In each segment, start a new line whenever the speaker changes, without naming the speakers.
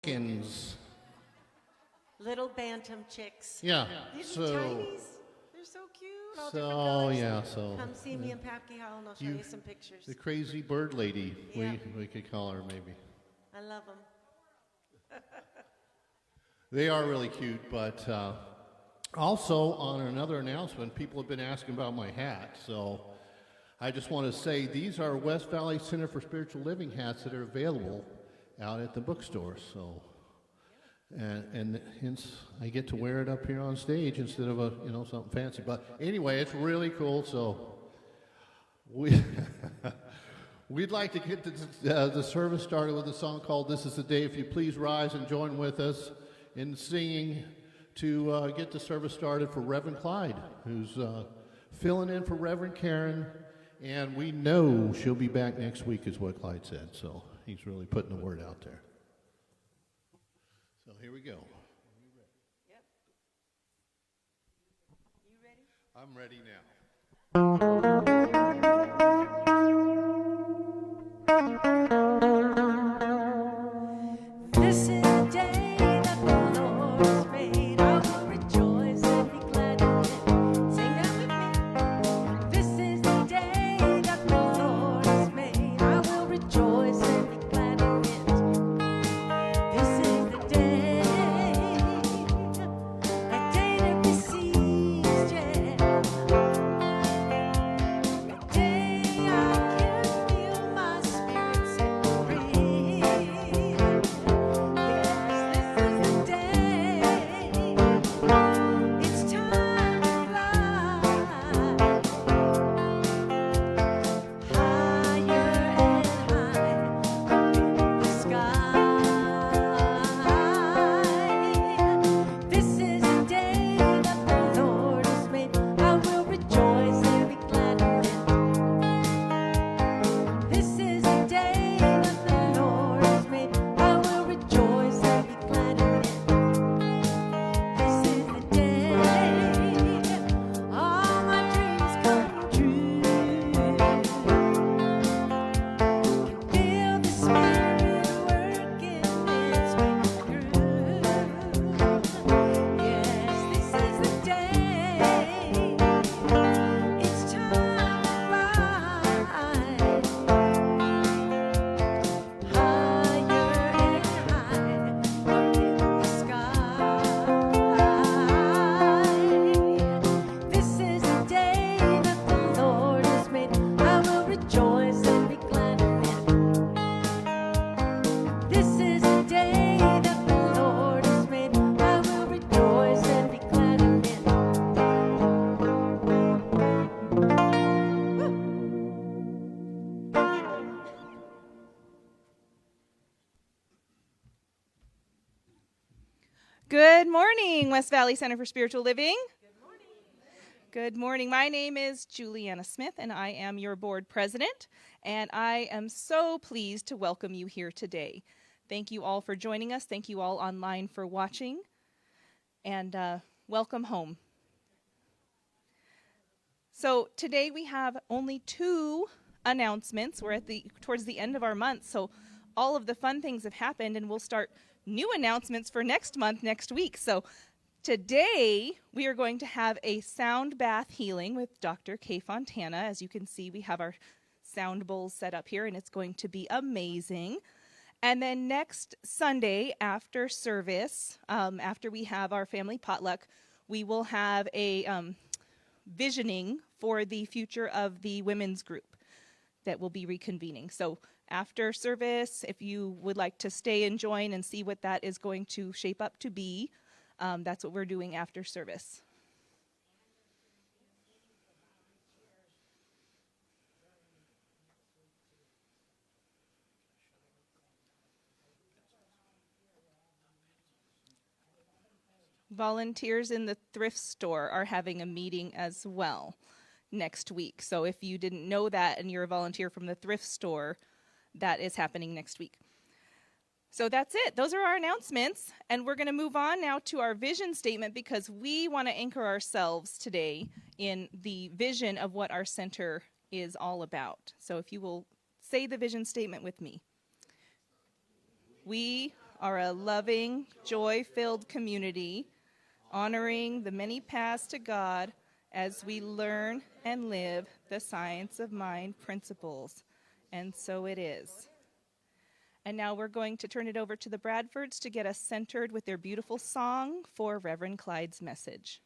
chickens.
Little bantam chicks.
Yeah.
These are tinies. They're so cute. All different
So
colors.
yeah. So
Come see me in Pappy Hall and I'll show you some pictures.
the crazy bird lady.
Yeah.
We could call her maybe.
I love them.
They are really cute, but also on another announcement, people have been asking about my hat. So I just want to say these are West Valley Center for Spiritual Living hats that are available out at the bookstore. So, and hence I get to wear it up here on stage instead of something fancy. But anyway, it's really cool. So we'd like to get the service started with a song called "This Is the Day." If you please rise and join with us in singing to get the service started for Reverend Clyde, who's filling in for Reverend Karen. And we know she'll be back next week, is what Clyde said. So he's really putting the word out there. So here we go.
Yep. You ready?
I'm ready now.
This is the day that the Lord has made. I will rejoice and be glad in it. Sing that with me. This is the day that the Lord has made. I will rejoice and be glad in it. This is the day, a day to be seized, yeah. A day I can feel my spirit set free. Yes, this is the day. It's time to fly higher and higher up in the sky. This is the day that the Lord has made. I will rejoice and be glad in it. This is the day that the Lord has made. I will rejoice and be glad in it. This is the day all my dreams come true. Feel the Spirit working its way through. Yes, this is the day. It's time to fly higher and higher up in the sky. This is the day that the Lord has made. I will rejoice and be glad in it. This is the day that the Lord has made. I will rejoice and be glad in it.
Good morning, West Valley Center for Spiritual Living. Good morning. My name is Juliana Smith, and I am your board president, and I am so pleased to welcome you here today. Thank you all for joining us. Thank you all online for watching, and welcome home. So today we have only 2 announcements. We're towards the end of our month, so all of the fun things have happened, and we'll start new announcements for next month, next week. So today we are going to have a sound bath healing with Dr. Kay Fontana. As you can see, we have our sound bowls set up here, and it's going to be amazing. And then next Sunday after service, after we have our family potluck, we will have a visioning for the future of the women's group that will be reconvening. So after service, if you would like to stay and join and see what that is going to shape up to be, that's what we're doing after service. Volunteers in the thrift store are having a meeting as well next week. So if you didn't know that and you're a volunteer from the thrift store, that is happening next week. So that's it. Those are our announcements. And we're going to move on now to our vision statement because we want to anchor ourselves today in the vision of what our center is all about. So if you will say the vision statement with me. We are a loving, joy-filled community, honoring the many paths to God as we learn and live the science of mind principles. And so it is. And now we're going to turn it over to the Bradfords to get us centered with their beautiful song for Reverend Clyde's message.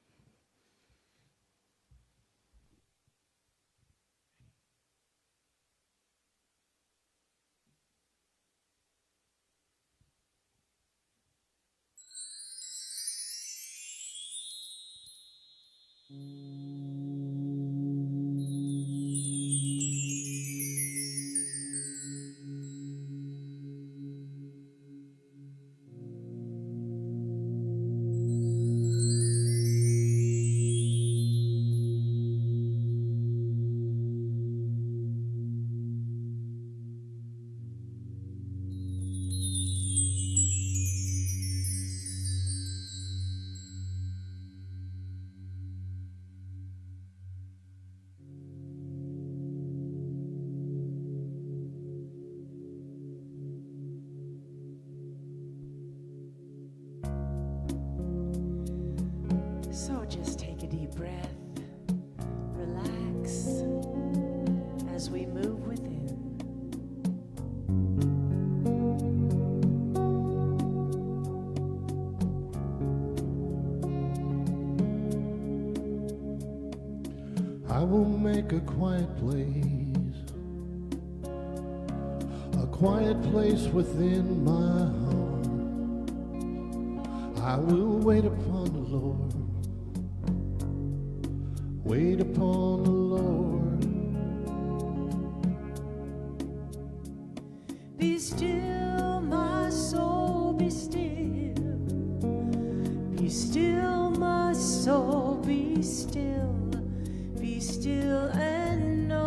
So just take a deep breath, relax as we move within.
I will make a quiet place within my heart. I will wait upon the Lord, wait upon the Lord.
Be still, my soul, be still. Be still, my soul, be still. Be still and know.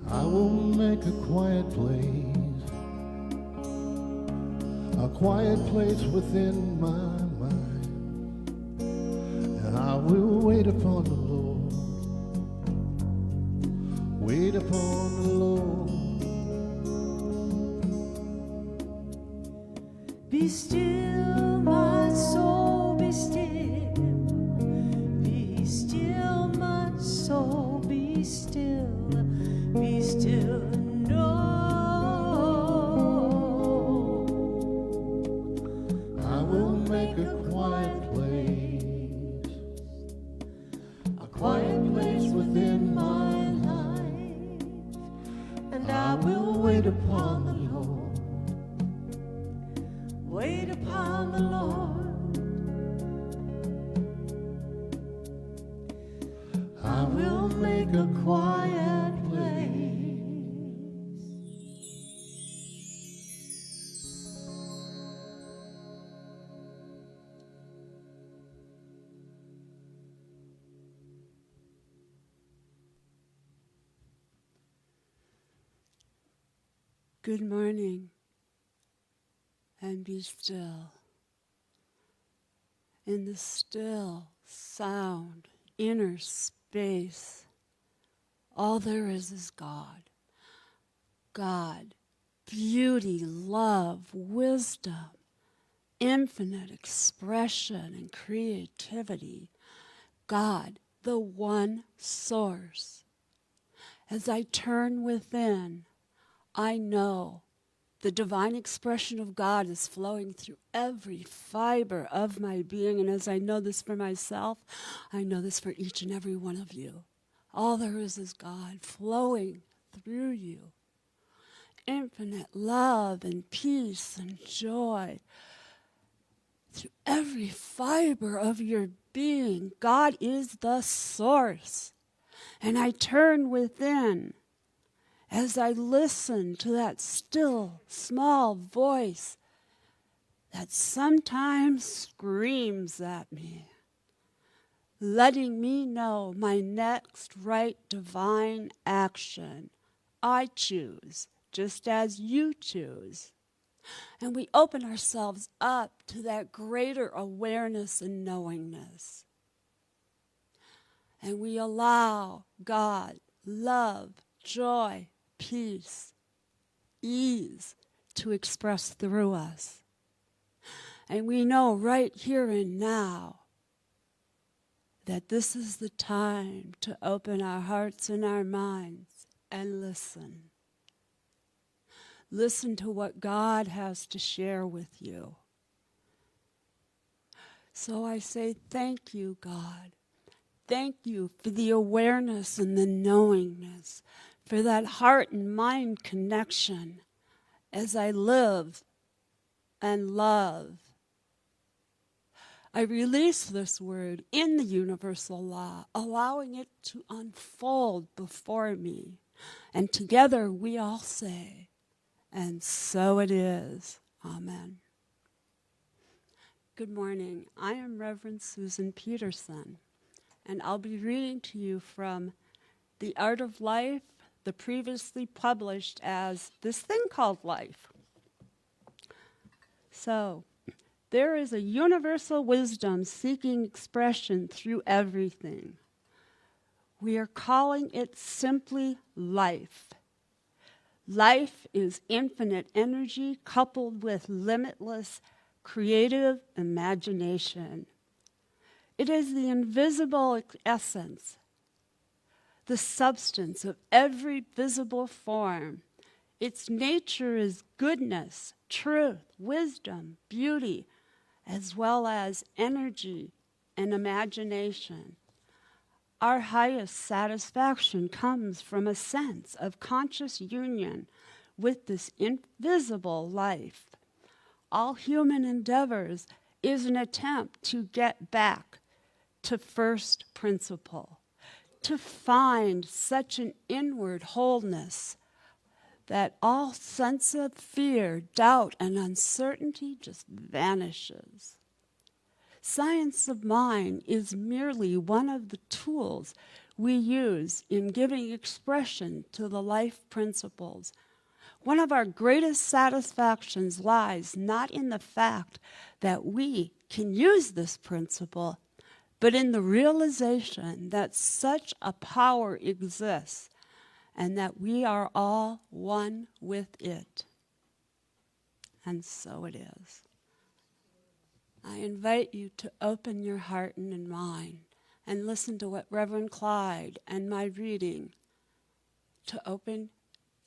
I will make a quiet place within my mind, and I will wait upon the Lord, wait upon the Lord.
Be still, my soul, be still. Be still, my soul, be still. Be still and know.
I will make a quiet place within my life,
And I will wait upon the
Lord.
Wait upon the Lord. I will make a quiet place.
Good morning, and be still. In the still sound, inner space, all there is God. God, beauty, love, wisdom, infinite expression and creativity. God, the one source. As I turn within, I know the divine expression of God is flowing through every fiber of my being. And as I know this for myself, I know this for each and every one of you. All there is God flowing through you. Infinite love and peace and joy through every fiber of your being. God is the source. And I turn within as I listen to that still, small voice that sometimes screams at me. letting me know my next right divine action. I choose, just as you choose. And we open ourselves up to that greater awareness and knowingness. And we allow God, love, joy, peace, ease to express through us. And we know right here and now that this is the time to open our hearts and our minds and listen. Listen to what God has to share with you. So I say thank you, God. Thank you for the awareness and the knowingness, for that heart and mind connection as I live and love. I release this word in the universal law, allowing it to unfold before me. And together we all say, and so it is. Amen. Good morning. I am Reverend Susan Peterson, and I'll be reading to you from The Art of Life, the previously published as This Thing Called Life. So, there is a universal wisdom seeking expression through everything. We are calling it simply life. Life is infinite energy coupled with limitless creative imagination. It is the invisible essence, the substance of every visible form. Its nature is goodness, truth, wisdom, beauty, as well as energy and imagination. Our highest satisfaction comes from a sense of conscious union with this invisible life. All human endeavors is an attempt to get back to first principle, to find such an inward wholeness that all sense of fear, doubt, and uncertainty just vanishes. Science of mind is merely one of the tools we use in giving expression to the life principles. One of our greatest satisfactions lies not in the fact that we can use this principle, but in the realization that such a power exists and that we are all one with it. And so it is. I invite you to open your heart and mind and listen to what Reverend Clyde and my reading to open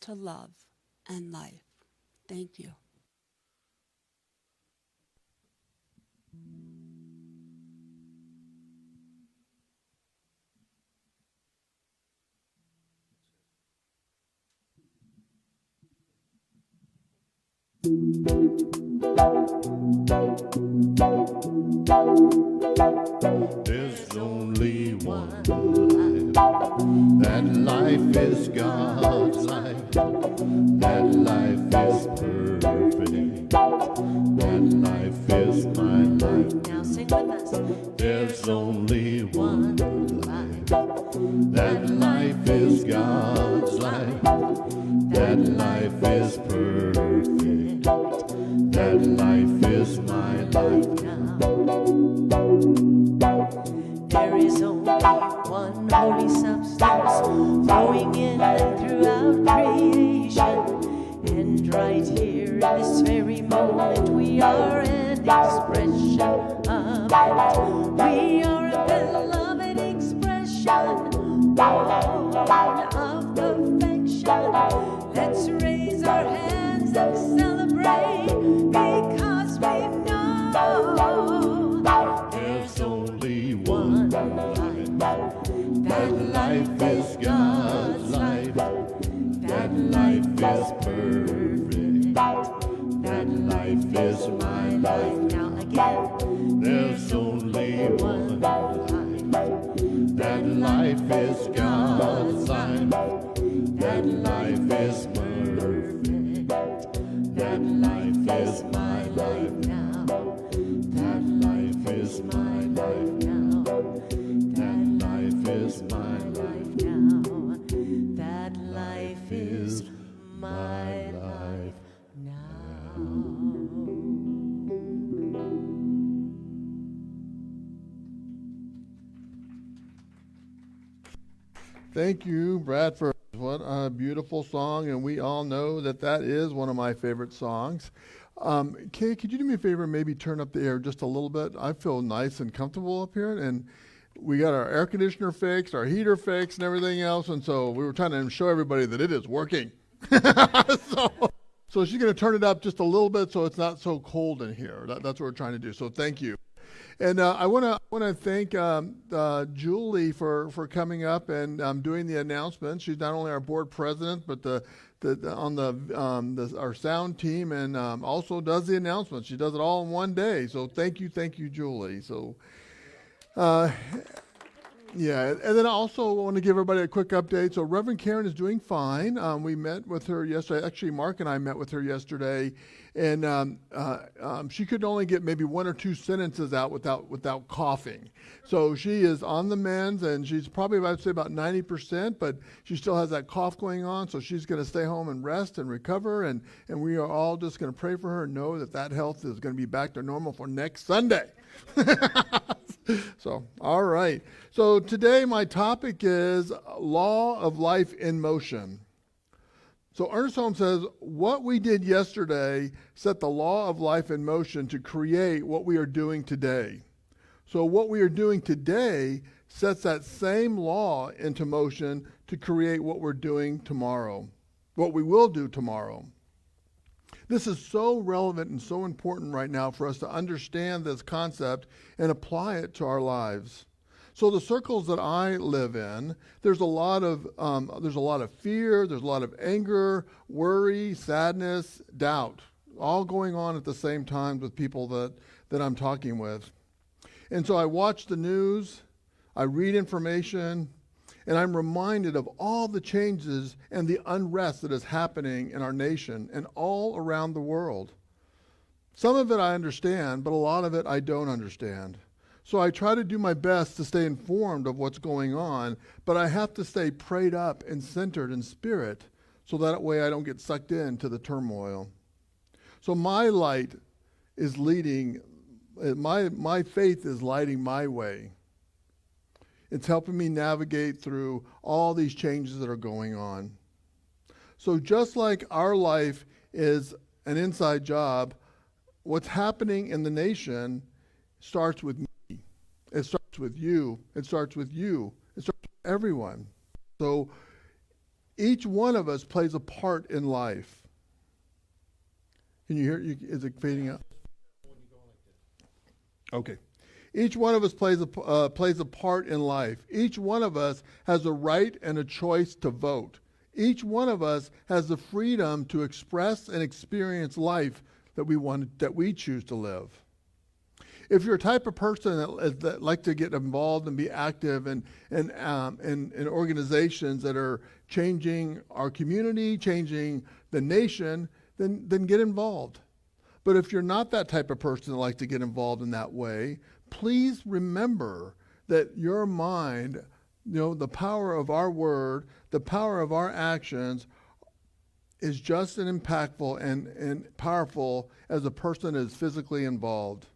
to love and life. Thank you.
There's only one life. That life is God's life. That life is perfect. That life is my life.
Now sing with us.
There's only one life. That life is God's life. That life is perfect. That life is my life now.
There is only one holy substance flowing in and throughout creation. And right here in this very moment, we are an expression of it. We are a beloved expression, born of perfection. Let's raise our hands and celebrate, because we know
There's only one life. That life is God's life. That life is perfect. That life is my life.
now again.
There's only one life. That life is God's life. That life is perfect. That life is my life now. That life is my life now.
life now. That life is my life now.
Thank you, Bradford. What a beautiful song, and we all know that that is one of my favorite songs. Kay, could you do me a favor and maybe turn up the air just a little bit? I feel nice and comfortable up here, and we got our air conditioner fixed, our heater fixed, and everything else, and so we were trying to show everybody that it is working. So she's going to turn it up just a little bit so it's not so cold in here. That's what we're trying to do, so thank you. And I want to thank Julie for coming up and doing the announcements. She's not only our board president, but our sound team, and also does the announcements. She does it all in one day. So thank you, Julie. So. Yeah, and then I also want to give everybody a quick update. So Reverend Karen is doing fine. We met with her yesterday. Actually, Mark and I met with her yesterday, and she could only get maybe one or two sentences out without coughing. So she is on the mend, and she's probably about 90%, but she still has that cough going on. So she's going to stay home and rest and recover, and we are all just going to pray for her and know that health is going to be back to normal for next Sunday. So, all right. So today my topic is law of life in motion. So Ernest Holmes says, what we did yesterday set the law of life in motion to create what we are doing today. So what we are doing today sets that same law into motion to create what we're doing tomorrow, what we will do tomorrow. This is so relevant and so important right now for us to understand this concept and apply it to our lives. So the circles that I live in, there's a lot of fear, there's a lot of anger, worry, sadness, doubt, all going on at the same time with people that I'm talking with. And so I watch the news, I read information, and I'm reminded of all the changes and the unrest that is happening in our nation and all around the world. Some of it I understand, but a lot of it I don't understand. So I try to do my best to stay informed of what's going on, but I have to stay prayed up and centered in spirit so that way I don't get sucked into the turmoil. So my light is leading, my faith is lighting my way. It's helping me navigate through all these changes that are going on. So just like our life is an inside job, what's happening in the nation starts with me. It starts with you. It starts with you. It starts with everyone. So each one of us plays a part in life. Can you hear? Is it fading out? Okay. Each one of us plays a part in life. Each one of us has a right and a choice to vote. Each one of us has the freedom to express and experience life that we choose to live. If you're a type of person that like to get involved and be active in organizations that are changing our community, changing the nation, then get involved. But if you're not that type of person that likes to get involved in that way, please remember that your mind, the power of our word, the power of our actions is just as impactful and powerful as a person is physically involved.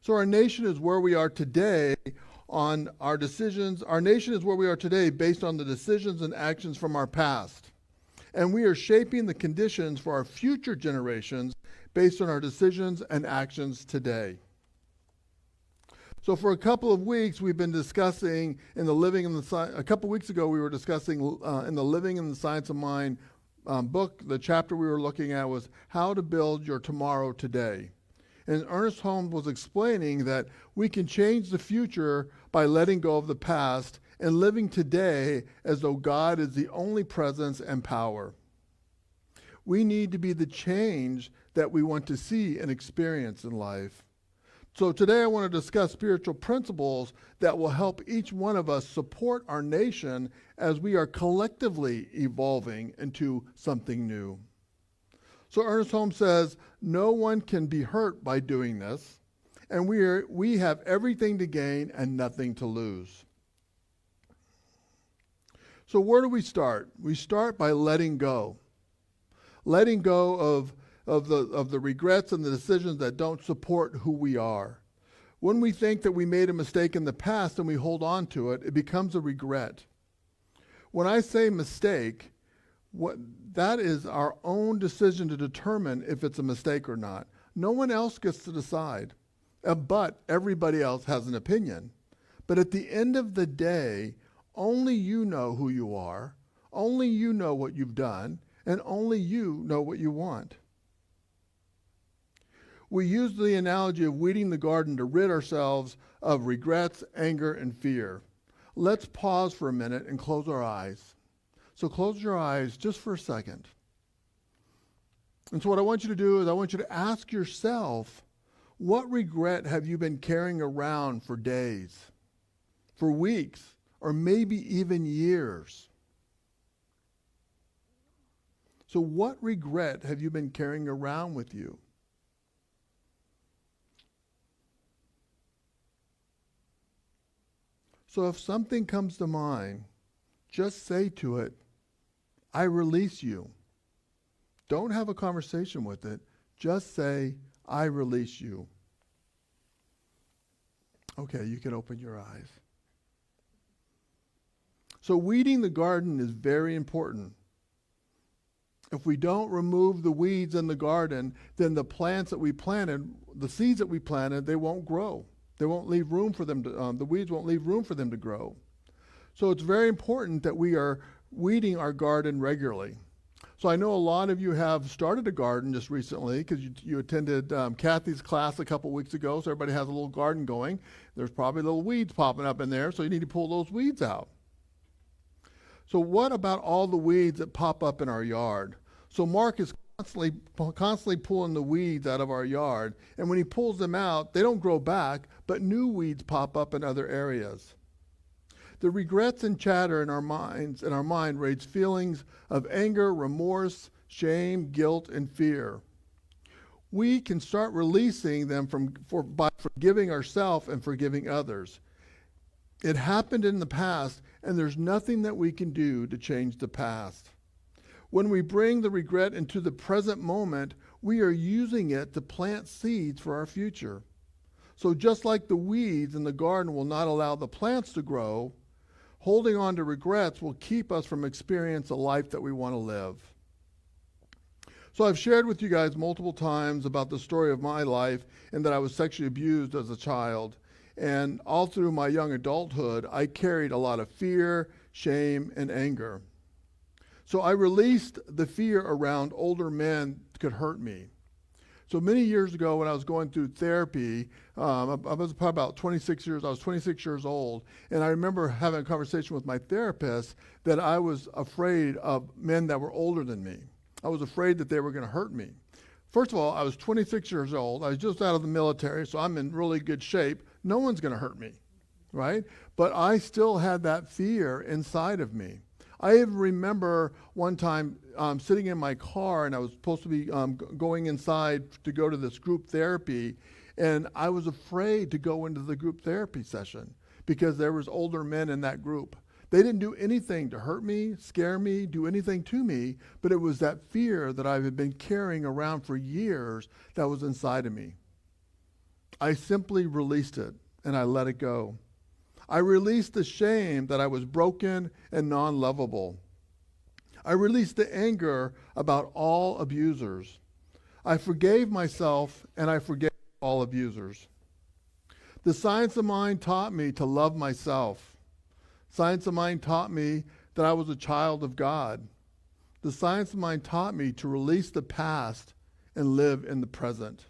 So our nation is where we are today on our decisions. Our nation is where we are today based on the decisions and actions from our past. And we are shaping the conditions for our future generations based on our decisions and actions today. So for a couple of weeks, we've been discussing a couple weeks ago, we were discussing in the Living in the Science of Mind book, the chapter we were looking at was How to Build Your Tomorrow Today. And Ernest Holmes was explaining that we can change the future by letting go of the past and living today as though God is the only presence and power. We need to be the change that we want to see and experience in life. So today I want to discuss spiritual principles that will help each one of us support our nation as we are collectively evolving into something new. So Ernest Holmes says, no one can be hurt by doing this, and we have everything to gain and nothing to lose. So where do we start? We start by letting go. Letting go of the regrets and the decisions that don't support who we are. When we think that we made a mistake in the past and we hold on to it, it becomes a regret. When I say mistake, that is our own decision to determine if it's a mistake or not. No one else gets to decide, but everybody else has an opinion. But at the end of the day, only you know who you are, only you know what you've done, and only you know what you want. We use the analogy of weeding the garden to rid ourselves of regrets, anger, and fear. Let's pause for a minute and close our eyes. So close your eyes just for a second. And so what I want you to do is I want you to ask yourself, what regret have you been carrying around for days, for weeks, or maybe even years? So what regret have you been carrying around with you? So if something comes to mind, just say to it, I release you. Don't have a conversation with it. Just say, I release you. Okay, you can open your eyes. So weeding the garden is very important. If we don't remove the weeds in the garden, then the plants that we planted, the seeds that we planted, they won't grow. They won't leave room for them to, the weeds won't leave room for them to grow. So it's very important that we are weeding our garden regularly. So I know a lot of you have started a garden just recently because you attended Kathy's class a couple weeks ago, so everybody has a little garden going. There's probably little weeds popping up in there, so you need to pull those weeds out. So what about all the weeds that pop up in our yard? So Mark is constantly pulling the weeds out of our yard, and when he pulls them out, they don't grow back, but new weeds pop up in other areas. The regrets and chatter in our mind raise feelings of anger, remorse, shame, guilt, and fear. We can start releasing them by forgiving ourselves and forgiving others. It happened in the past, and there's nothing that we can do to change the past. When we bring the regret into the present moment, we are using it to plant seeds for our future. So just like the weeds in the garden will not allow the plants to grow, holding on to regrets will keep us from experiencing a life that we want to live. So I've shared with you guys multiple times about the story of my life and that I was sexually abused as a child. And all through my young adulthood, I carried a lot of fear, shame, and anger. So I released the fear around older men could hurt me. So many years ago when I was going through therapy, I was probably about 26 years, I was 26 years old, and I remember having a conversation with my therapist that I was afraid of men that were older than me. I was afraid that they were going to hurt me. First of all, I was 26 years old. I was just out of the military, so I'm in really good shape. No one's going to hurt me, right? But I still had that fear inside of me. I even remember one time sitting in my car, and I was supposed to be going inside to go to this group therapy, and I was afraid to go into the group therapy session because there was older men in that group. They didn't do anything to hurt me, scare me, do anything to me, but it was that fear that I had been carrying around for years that was inside of me. I simply released it, and I let it go. I released the shame that I was broken and non-lovable. I released the anger about all abusers. I forgave myself, and I forgave all abusers. The science of mind taught me to love myself. Science of mind taught me that I was a child of God. The science of mind taught me to release the past and live in the present.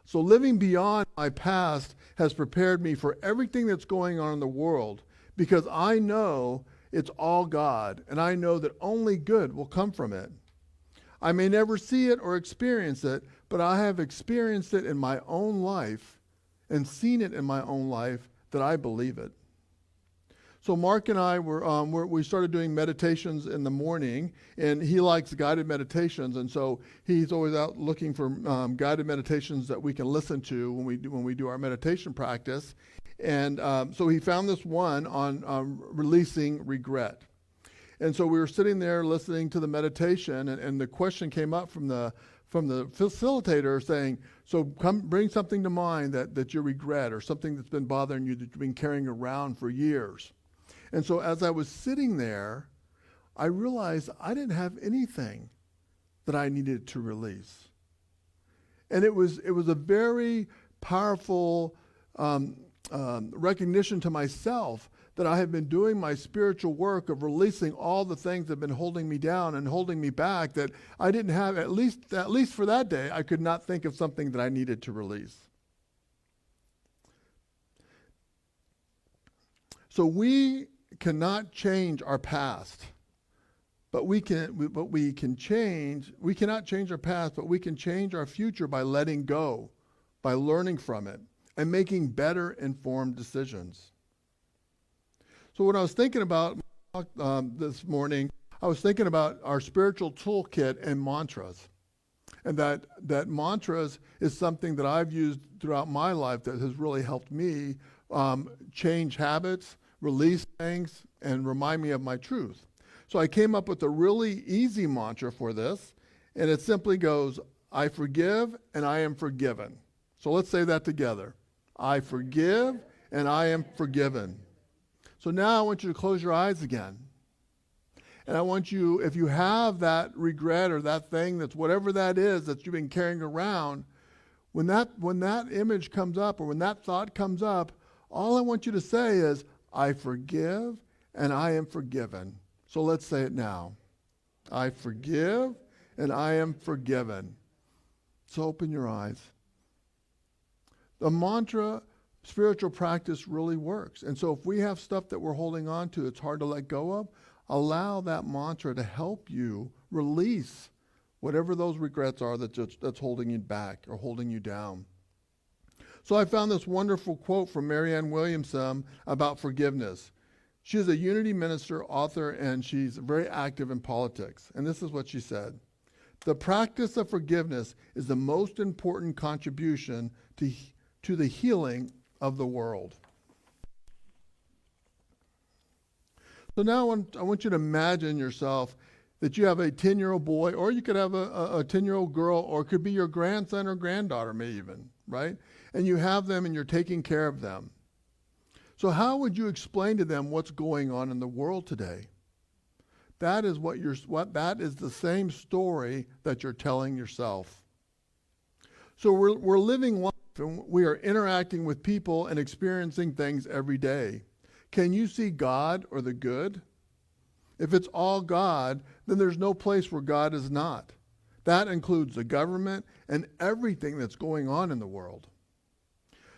So living beyond my past has prepared me for everything that's going on in the world because I know it's all God, and I know that only good will come from it. I may never see it or experience it, but I have experienced it in my own life and seen it in my own life that I believe it. So Mark and I we started doing meditations in the morning, and he likes guided meditations, and so he's always out looking for guided meditations that we can listen to when we do our meditation practice. And so he found this one on releasing regret. And so we were sitting there listening to the meditation, and the question came up from the facilitator saying, so come bring something to mind that you regret, or something that's been bothering you that you've been carrying around for years. And so as I was sitting there, I realized I didn't have anything that I needed to release. And it was a very powerful recognition to myself that I have been doing my spiritual work of releasing all the things that have been holding me down and holding me back, that I didn't have, at least for that day, I could not think of something that I needed to release. So we cannot change our past, but we cannot change our past, but we can change our future by letting go, by learning from it, and making better informed decisions. So when I was thinking about this morning, I was thinking about our spiritual toolkit and mantras. And that mantras is something that I've used throughout my life that has really helped me change habits, release things, and remind me of my truth. So I came up with a really easy mantra for this, and it simply goes, I forgive and I am forgiven. So let's say that together. I forgive and I am forgiven. So now I want you to close your eyes again. And I want you, if you have that regret or that thing that's whatever that is that you've been carrying around, when that image comes up or when that thought comes up, all I want you to say is, I forgive and I am forgiven. So let's say it now. I forgive and I am forgiven. So open your eyes. The mantra spiritual practice really works. And so if we have stuff that we're holding on to, it's hard to let go of, allow that mantra to help you release whatever those regrets are that's holding you back or holding you down. So I found this wonderful quote from Marianne Williamson about forgiveness. She is a Unity minister, author, and she's very active in politics. And this is what she said. The practice of forgiveness is the most important contribution to the healing of the world. So now I want you to imagine yourself that you have a 10-year-old boy, or you could have a 10-year-old girl, or it could be your grandson or granddaughter, maybe even, right? And you have them and you're taking care of them. So how would you explain to them what's going on in the world today? That is that is the same story that you're telling yourself. So we're living life and we are interacting with people and experiencing things every day. Can you see God or the good? If it's all God, then there's no place where God is not. That includes the government and everything that's going on in the world.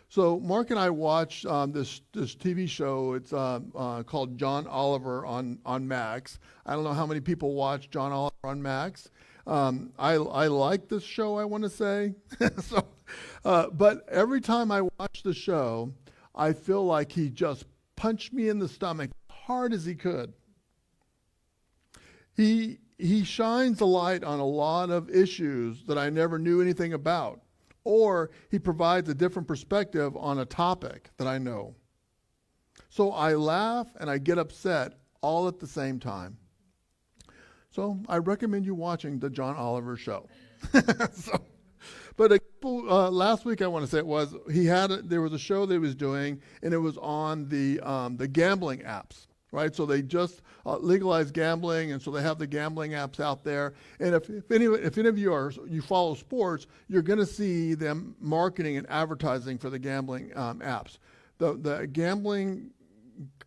So Mark and I watched this TV show. It's called John Oliver on Max. I don't know how many people watch John Oliver on Max. I like this show, I want to say. But every time I watch the show, I feel like he just punched me in the stomach as hard as he could. He shines a light on a lot of issues that I never knew anything about. Or he provides a different perspective on a topic that I know. So I laugh and I get upset all at the same time. So I recommend you watching the John Oliver show. Last week I want to say there was a show that he was doing, and it was on the gambling apps. Right, so they just legalized gambling, and so they have the gambling apps out there. And if any of you follow sports, you're going to see them marketing and advertising for the gambling apps. The gambling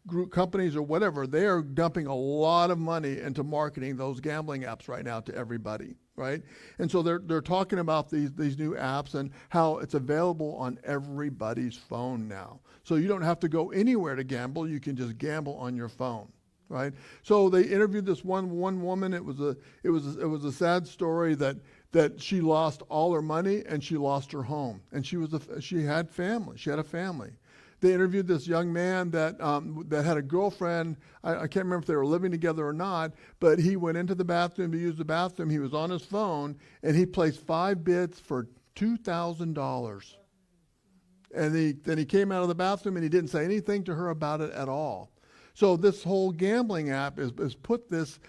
group companies or whatever, they are dumping a lot of money into marketing those gambling apps right now to everybody. Right, and so they're talking about these new apps and how it's available on everybody's phone now. So you don't have to go anywhere to gamble; you can just gamble on your phone. Right. So they interviewed this one woman. It was a sad story that she lost all her money and she lost her home, and she had family. She had a family. They interviewed this young man that had a girlfriend. I can't remember if they were living together or not, but he went into the bathroom to use the bathroom. He was on his phone, and he placed 5 bids for $2,000. And then he came out of the bathroom, and he didn't say anything to her about it at all. So this whole gambling app is put this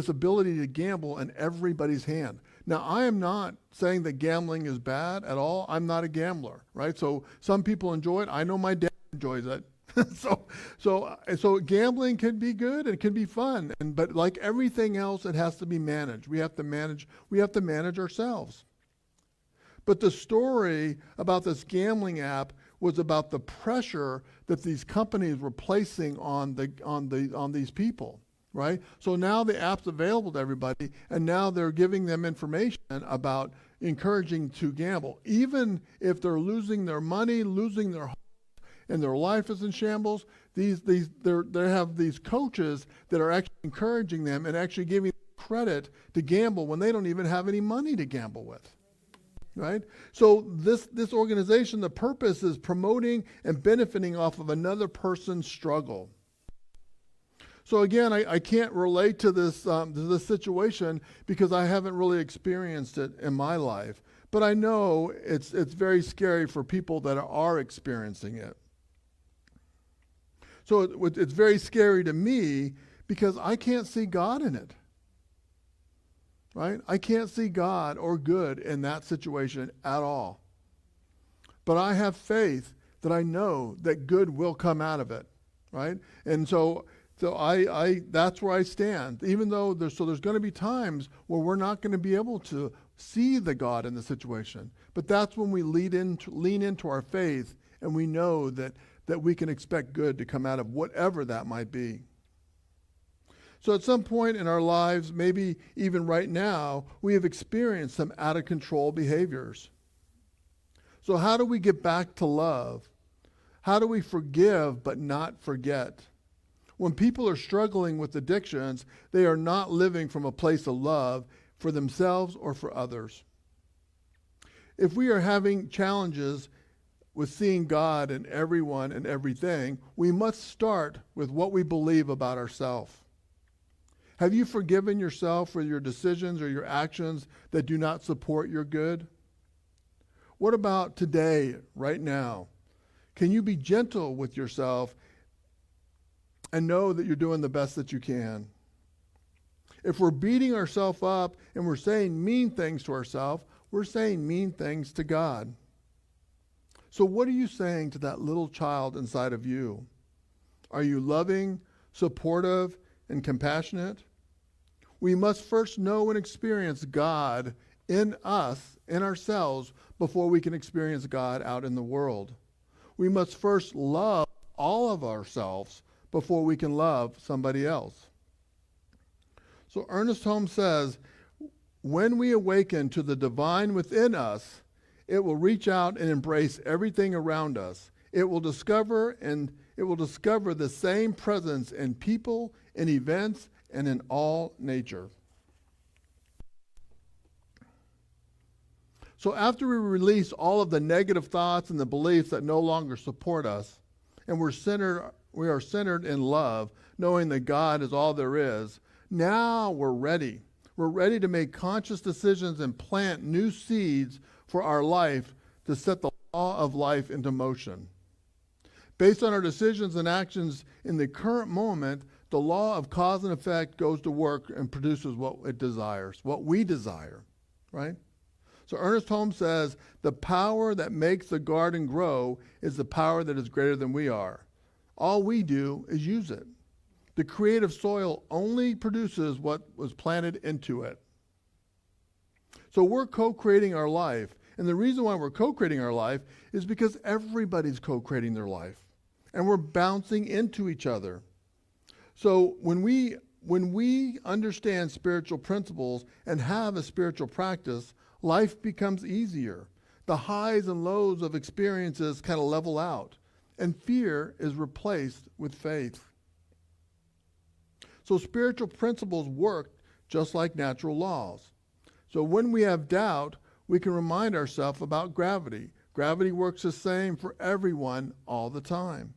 ability to gamble in everybody's hand. Now, I am not saying that gambling is bad at all. I'm not a gambler, right? So some people enjoy it. I know my dad enjoys it. So gambling can be good and it can be fun, but like everything else, it has to be managed. We have to manage ourselves. But the story about this gambling app was about the pressure that these companies were placing on these people, right? So now the app's available to everybody, and now they're giving them information about encouraging to gamble, even if they're losing their money, losing their home, and their life is in shambles. They have these coaches that are actually encouraging them and actually giving credit to gamble when they don't even have any money to gamble with. Right? So this organization, the purpose is promoting and benefiting off of another person's struggle. So again, I can't relate to this situation because I haven't really experienced it in my life. But I know it's very scary for people that are experiencing it. So it's very scary to me because I can't see God in it. Right? I can't see God or good in that situation at all. But I have faith that I know that good will come out of it. Right? And so I that's where I stand. Even though there's going to be times where we're not going to be able to see the God in the situation. But that's when we lean into our faith and we know that we can expect good to come out of whatever that might be. So at some point in our lives, maybe even right now, we have experienced some out-of-control behaviors. So how do we get back to love? How do we forgive but not forget? When people are struggling with addictions, they are not living from a place of love for themselves or for others. If we are having challenges with seeing God in everyone and everything, we must start with what we believe about ourselves. Have you forgiven yourself for your decisions or your actions that do not support your good? What about today, right now? Can you be gentle with yourself and know that you're doing the best that you can? If we're beating ourselves up and we're saying mean things to ourselves, we're saying mean things to God. So what are you saying to that little child inside of you? Are you loving, supportive, and compassionate? We must first know and experience God in us, in ourselves, before we can experience God out in the world. We must first love all of ourselves before we can love somebody else. So Ernest Holmes says, when we awaken to the divine within us, it will reach out and embrace everything around us. It will discover the same presence in people, in events, and in all nature. So after we release all of the negative thoughts and the beliefs that no longer support us, and we are centered in love, knowing that God is all there is, now we're ready. We're ready to make conscious decisions and plant new seeds for our life to set the law of life into motion. Based on our decisions and actions in the current moment, the law of cause and effect goes to work and produces what it desires, what we desire, right? So Ernest Holmes says, the power that makes the garden grow is the power that is greater than we are. All we do is use it. The creative soil only produces what was planted into it. So we're co-creating our life. And the reason why we're co-creating our life is because everybody's co-creating their life. And we're bouncing into each other. So when we understand spiritual principles and have a spiritual practice, life becomes easier. The highs and lows of experiences kind of level out, and fear is replaced with faith. So spiritual principles work just like natural laws. So when we have doubt, we can remind ourselves about gravity. Gravity works the same for everyone all the time.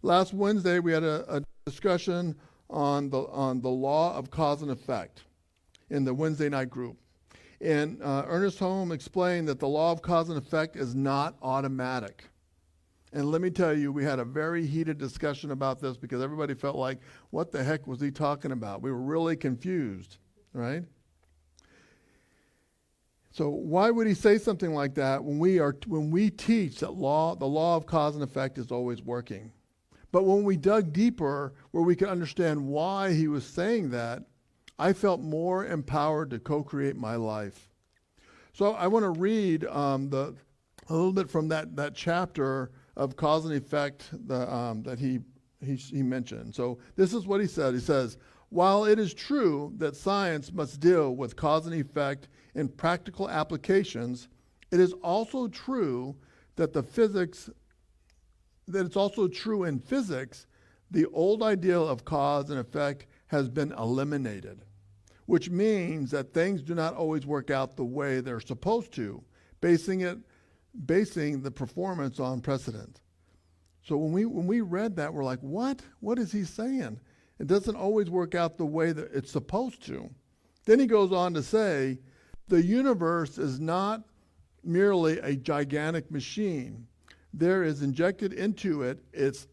Last Wednesday, we had a discussion on the law of cause and effect in the Wednesday night group. And Ernest Holmes explained that the law of cause and effect is not automatic. And let me tell you, we had a very heated discussion about this because everybody felt like, what the heck was he talking about? We were really confused, right? So why would he say something like that when we teach that the law of cause and effect is always working? But when we dug deeper, where we could understand why he was saying that, I felt more empowered to co-create my life. So I want to read a little bit from that chapter of cause and effect that he mentioned. So this is what he said. He says, while it is true that science must deal with cause and effect in practical applications, it is also true that it's also true in physics, the old ideal of cause and effect has been eliminated, which means that things do not always work out the way they're supposed to, basing the performance on precedent. So when we read that, we're like, what? What is he saying? It doesn't always work out the way that it's supposed to. Then he goes on to say, the universe is not merely a gigantic machine. There is injected into it its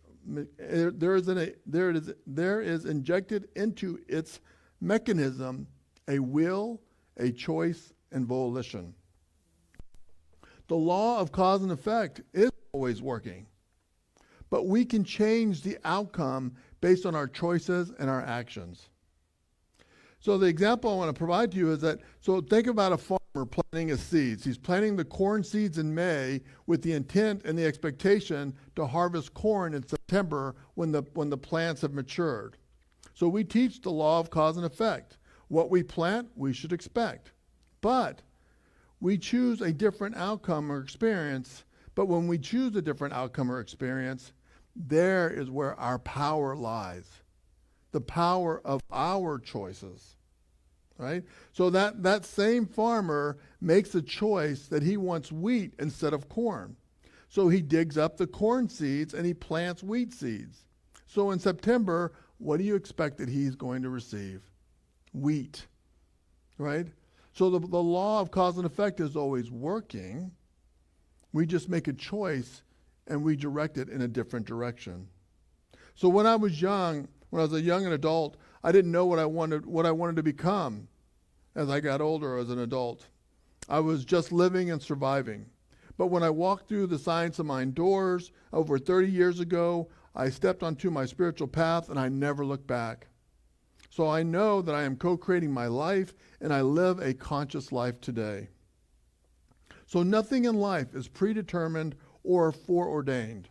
mechanism a will, a choice, and volition. The law of cause and effect is always working, but we can change the outcome based on our choices and our actions. So the example I want to provide to you is that, so think about a farmer planting his seeds. He's planting the corn seeds in May with the intent and the expectation to harvest corn in September when the plants have matured. So we teach the law of cause and effect. What we plant, we should expect. But we choose a different outcome or experience. But when we choose a different outcome or experience, there is where our power lies. The power of our choices, right? So that same farmer makes a choice that he wants wheat instead of corn. So he digs up the corn seeds and he plants wheat seeds. So in September, what do you expect that he's going to receive? Wheat, right? So the law of cause and effect is always working. We just make a choice and we direct it in a different direction. So when I was a young adult, I didn't know what I wanted to become as I got older as an adult. I was just living and surviving. But when I walked through the Science of Mind doors over 30 years ago, I stepped onto my spiritual path and I never looked back. So I know that I am co-creating my life and I live a conscious life today. So nothing in life is predetermined or foreordained.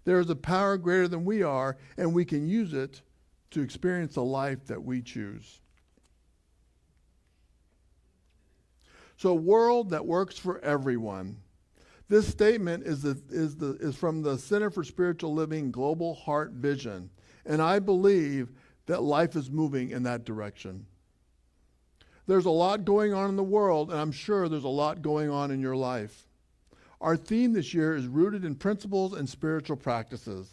There is a power greater than we are, and we can use it to experience the life that we choose. So a world that works for everyone. This statement is from the Center for Spiritual Living Global Heart Vision, and I believe that life is moving in that direction. There's a lot going on in the world, and I'm sure there's a lot going on in your life. Our theme this year is rooted in principles and spiritual practices.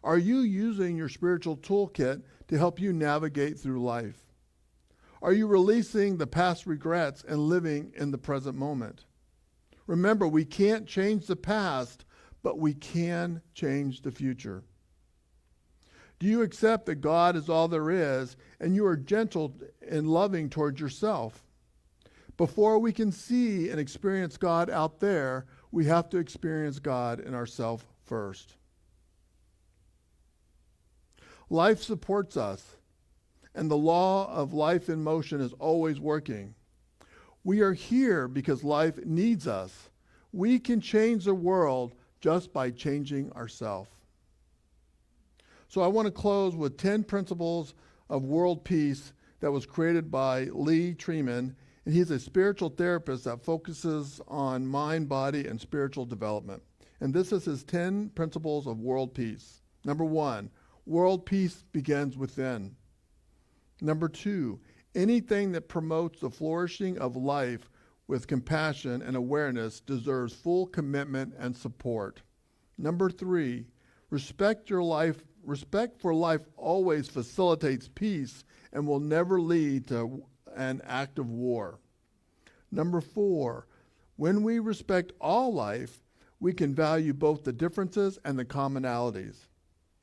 Are you using your spiritual toolkit to help you navigate through life? Are you releasing the past regrets and living in the present moment? Remember, we can't change the past, but we can change the future. Do you accept that God is all there is and you are gentle and loving towards yourself? Before we can see and experience God out there, we have to experience God in ourselves first. Life supports us, and the law of life in motion is always working. We are here because life needs us. We can change the world just by changing ourselves. So I want to close with 10 principles of world peace that was created by Lee Treeman, and he's a spiritual therapist that focuses on mind, body, and spiritual development. And this is his 10 principles of world peace. Number 1, world peace begins within. Number 2, anything that promotes the flourishing of life with compassion and awareness deserves full commitment and support. Number 3, respect for life always facilitates peace and will never lead to an act of war. Number 4, when we respect all life, we can value both the differences and the commonalities.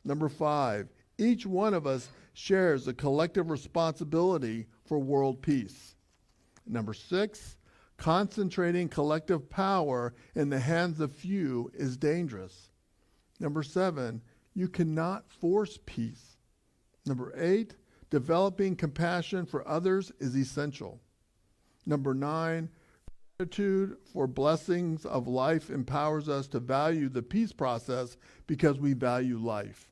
Number 5, each one of us shares a collective responsibility for world peace. Number 6, concentrating collective power in the hands of few is dangerous. Number 7, you cannot force peace. Number 8, developing compassion for others is essential. Number 9, gratitude for blessings of life empowers us to value the peace process because we value life.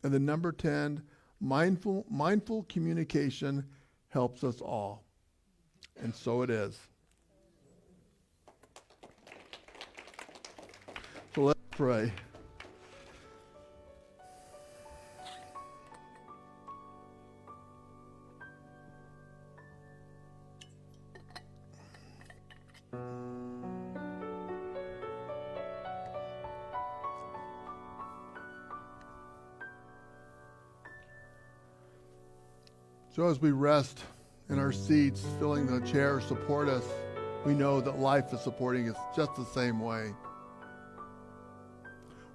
And then number 10, mindful communication helps us all. And so it is. So let's pray. So as we rest in our seats, filling the chairs support us, we know that life is supporting us just the same way.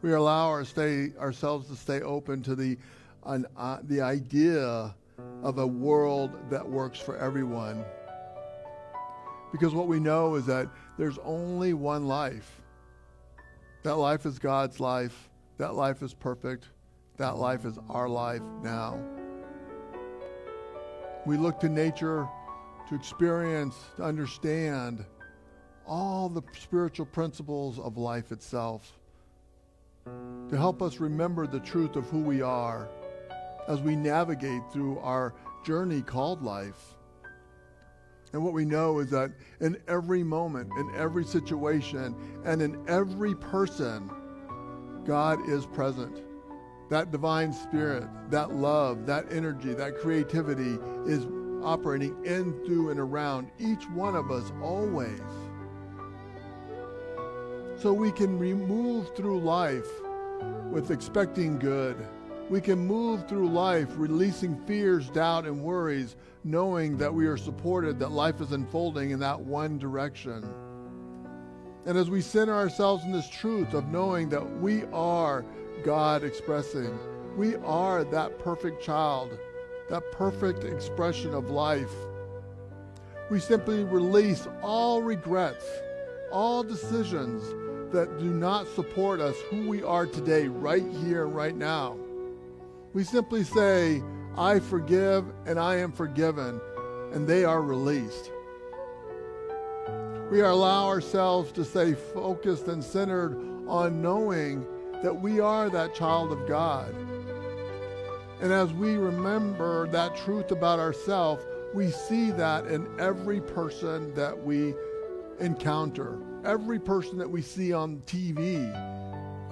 We allow ourselves to stay open to the idea of a world that works for everyone. Because what we know is that there's only one life. That life is God's life. That life is perfect. That life is our life now. We look to nature to experience, to understand all the spiritual principles of life itself, to help us remember the truth of who we are as we navigate through our journey called life. And what we know is that in every moment, in every situation, and in every person, God is present. That divine spirit, that love, that energy, that creativity is operating in, through, and around each one of us always. So we can move through life with expecting good. We can move through life releasing fears, doubt, and worries, knowing that we are supported, that life is unfolding in that one direction. And as we center ourselves in this truth of knowing that we are God expressing, we are that perfect child, that perfect expression of life, we simply release all regrets, all decisions that do not support us who we are today, right here and right now. We simply say, I forgive and I am forgiven, and they are released. We allow ourselves to stay focused and centered on knowing that we are that child of God. And as we remember that truth about ourselves, we see that in every person that we encounter, every person that we see on TV,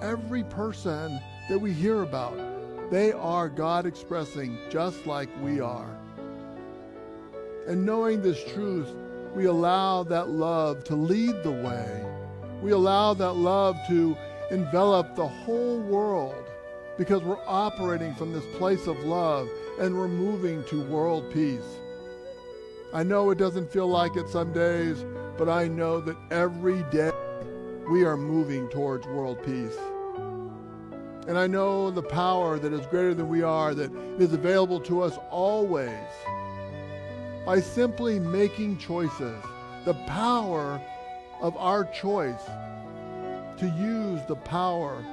every person that we hear about. They are God expressing just like we are. And knowing this truth, we allow that love to lead the way. We allow that love to envelop the whole world because we're operating from this place of love and we're moving to world peace. I know it doesn't feel like it some days, but I know that every day we are moving towards world peace. And I know the power that is greater than we are, that is available to us always. By simply making choices, the power of our choice to use the power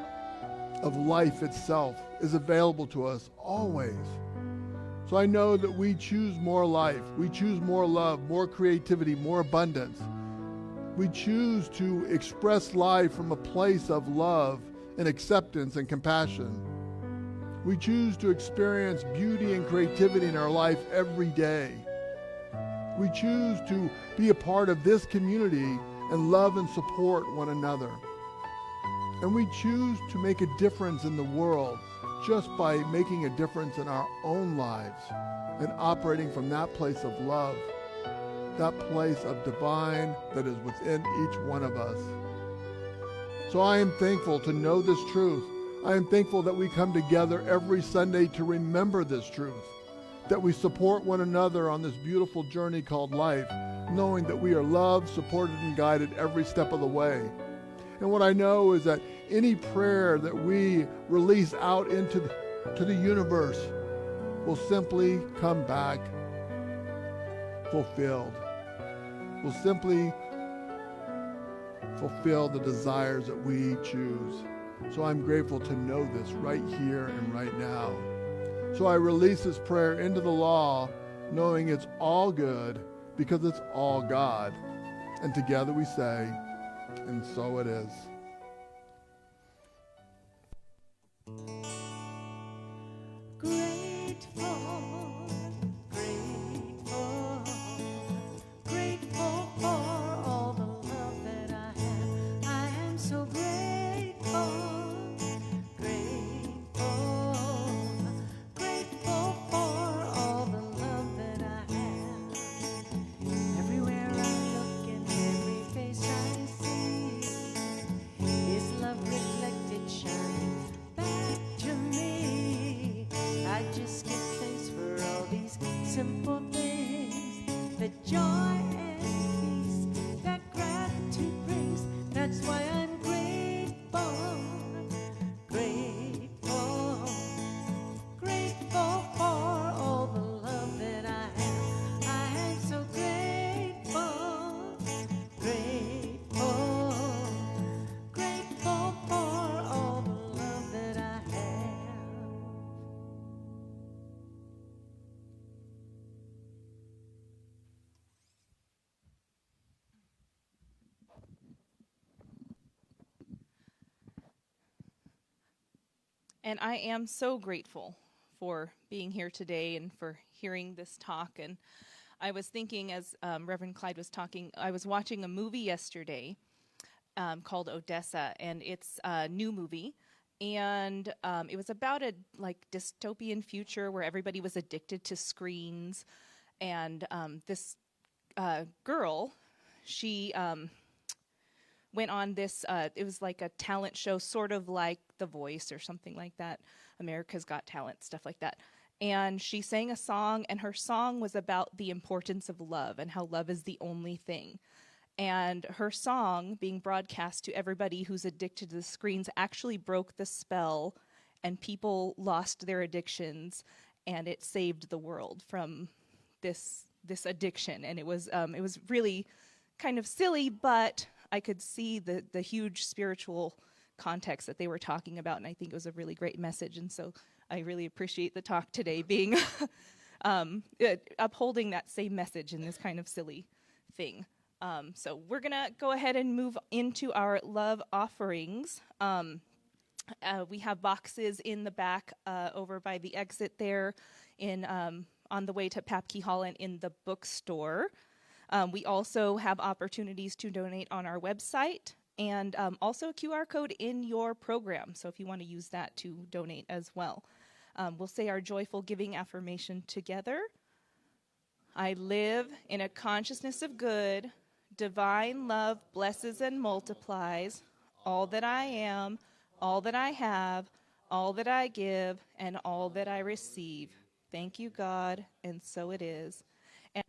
of life itself is available to us always. So I know that we choose more life, we choose more love, more creativity, more abundance. We choose to express life from a place of love and acceptance and compassion. We choose to experience beauty and creativity in our life every day. We choose to be a part of this community and love and support one another. And we choose to make a difference in the world just by making a difference in our own lives and operating from that place of love, that place of divine that is within each one of us. So I am thankful to know this truth. I am thankful that we come together every Sunday to remember this truth, that we support one another on this beautiful journey called life, knowing that we are loved, supported, and guided every step of the way. And what I know is that any prayer that we release out into the universe will simply come back fulfilled. Will simply fulfill the desires that we choose. So I'm grateful to know this right here and right now. So I release this prayer into the law, knowing it's all good because it's all God. And together we say, and so it is.
Grateful, grateful, grateful for all the love that I have. I am so grateful, grateful, grateful for all the love that I have. Everywhere I look and every face I see is love reflected, shining back to me. I just give thanks for all these simple things, the joy and peace that gratitude brings. That's why I'm grateful, grateful, grateful for all the love that I have. I am so grateful, grateful, grateful for all the love that I have.
And I am so grateful for being here today and for hearing this talk. And I was thinking, as Reverend Clyde was talking, I was watching a movie yesterday called Odessa, and it's a new movie. And it was about a dystopian future where everybody was addicted to screens. And this girl, she went on this, it was like a talent show, sort of like The Voice or something like that, America's Got Talent, stuff like that. And she sang a song, and her song was about the importance of love and how love is the only thing. And her song, being broadcast to everybody who's addicted to the screens, actually broke the spell, and people lost their addictions, and it saved the world from this addiction. And it was really kind of silly, but I could see the huge spiritual context that they were talking about, and I think it was a really great message. And so I really appreciate the talk today being upholding that same message in this kind of silly thing. So we're going to go ahead and move into our love offerings. We have boxes in the back over by the exit there on the way to Papke Hall and in the bookstore. We also have opportunities to donate on our website, and also a QR code in your program. So if you want to use that to donate as well. We'll say our joyful giving affirmation together. I live in a consciousness of good. Divine love blesses and multiplies all that I am, all that I have, all that I give, and all that I receive. Thank you, God, and so it is. And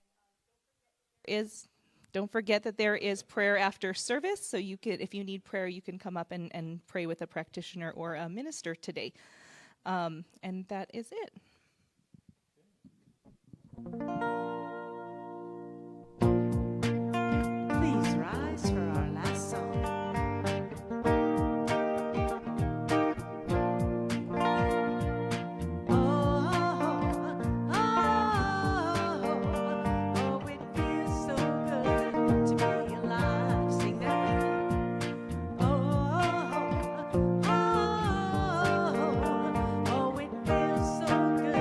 don't forget that there is prayer after service, so you could, if you need prayer, you can come up and pray with a practitioner or a minister today. And that is it.
Please rise for our last song. It feels so good to be alive. Sing that with me. It feels so good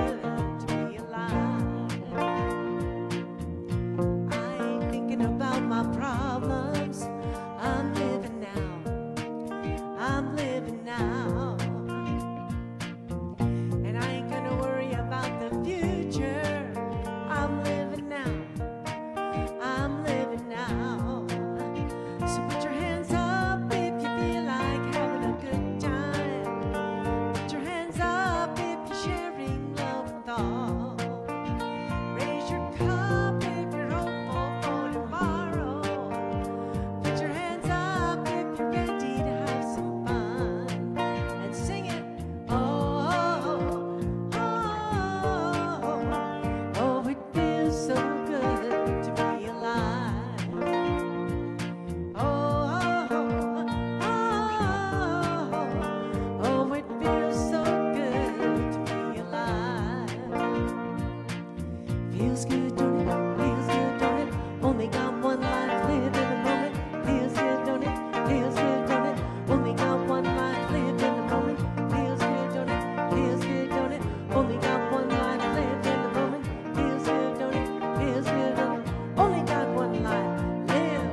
Feels good, don't it? Feels good, don't it? Only got one life, live in the moment. Feels good, don't it? Feels good, don't it? Only got one life, live in the moment. Feels good, don't it? Feels good, don't it? Only got one life, live in the moment. Feels good, don't it? Feels good, don't it? Only got one life, live.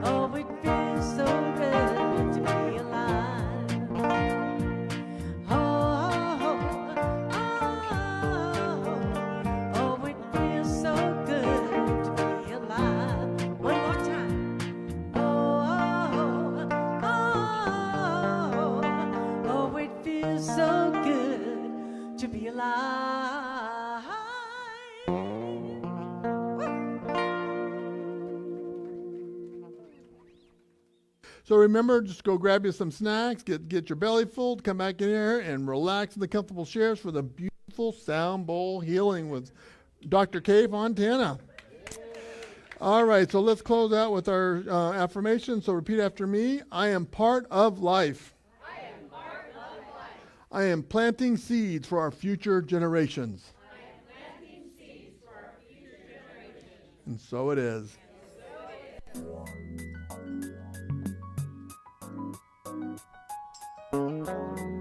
Oh, it feels so good to be alive. Oh, it feels so good to be alive. One more time. Oh, it feels so good to be alive.
So remember, just go grab you some snacks, get your belly full, come back in here and relax in the comfortable chairs for the beautiful sound bowl healing with Dr. K. Fontana. All right, so let's close out with our affirmation. So repeat after me. I am part of life.
I am part of life.
I am planting seeds for our future generations.
I am planting seeds for our future generations.
And so it is.
And so it is.